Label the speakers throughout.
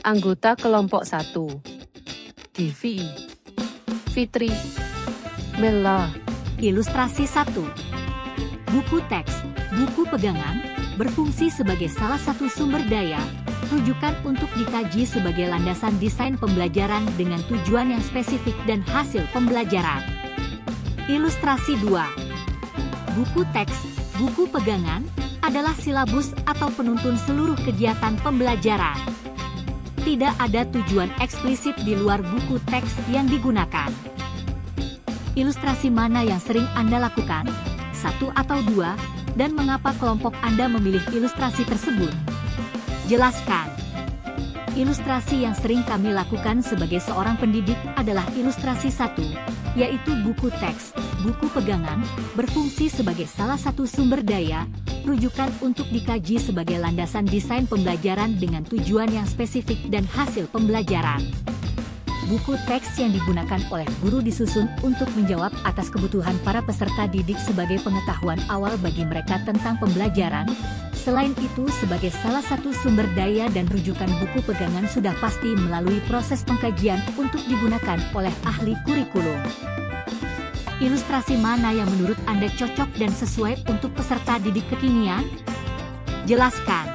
Speaker 1: Anggota kelompok 1. Divi, Fitri, Mela.
Speaker 2: Ilustrasi 1. Buku teks, buku pegangan, berfungsi sebagai salah satu sumber daya, rujukan untuk dikaji sebagai landasan desain pembelajaran dengan tujuan yang spesifik dan hasil pembelajaran. Ilustrasi 2. Buku teks, buku pegangan, adalah silabus atau penuntun seluruh kegiatan pembelajaran. Tidak ada tujuan eksplisit di luar buku teks yang digunakan. Ilustrasi mana yang sering Anda lakukan? 1 atau 2, dan mengapa kelompok Anda memilih ilustrasi tersebut? Jelaskan. Ilustrasi yang sering kami lakukan sebagai seorang pendidik adalah ilustrasi 1, yaitu buku teks, buku pegangan, berfungsi sebagai salah satu sumber daya, rujukan untuk dikaji sebagai landasan desain pembelajaran dengan tujuan yang spesifik dan hasil pembelajaran. Buku teks yang digunakan oleh guru disusun untuk menjawab atas kebutuhan para peserta didik sebagai pengetahuan awal bagi mereka tentang pembelajaran. Selain itu, sebagai salah satu sumber daya dan rujukan, buku pegangan sudah pasti melalui proses pengkajian untuk digunakan oleh ahli kurikulum. Ilustrasi mana yang menurut Anda cocok dan sesuai untuk peserta didik kekinian? Jelaskan.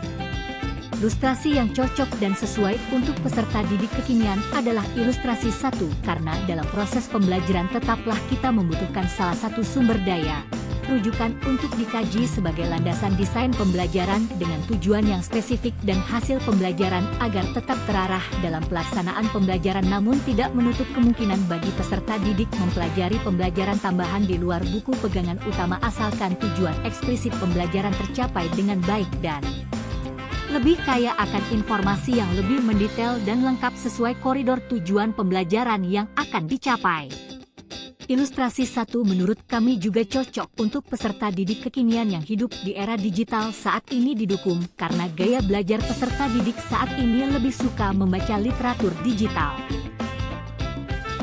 Speaker 2: Ilustrasi yang cocok dan sesuai untuk peserta didik kekinian adalah ilustrasi 1, karena dalam proses pembelajaran tetaplah kita membutuhkan salah satu sumber daya, rujukan untuk dikaji sebagai landasan desain pembelajaran dengan tujuan yang spesifik dan hasil pembelajaran agar tetap terarah dalam pelaksanaan pembelajaran, namun tidak menutup kemungkinan bagi peserta didik mempelajari pembelajaran tambahan di luar buku pegangan utama asalkan tujuan eksplisit pembelajaran tercapai dengan baik dan lebih kaya akan informasi yang lebih mendetail dan lengkap sesuai koridor tujuan pembelajaran yang akan dicapai. Ilustrasi 1 menurut kami juga cocok untuk peserta didik kekinian yang hidup di era digital saat ini, didukung karena gaya belajar peserta didik saat ini lebih suka membaca literatur digital.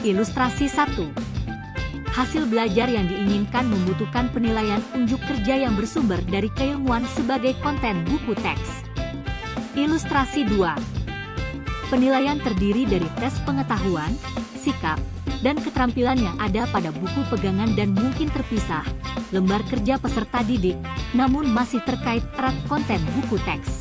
Speaker 2: Ilustrasi 1. Hasil belajar yang diinginkan membutuhkan penilaian unjuk kerja yang bersumber dari keilmuan sebagai konten buku teks. Ilustrasi 2. Penilaian terdiri dari tes pengetahuan, sikap, dan keterampilan yang ada pada buku pegangan dan mungkin terpisah, lembar kerja peserta didik, namun masih terkait erat konten buku teks.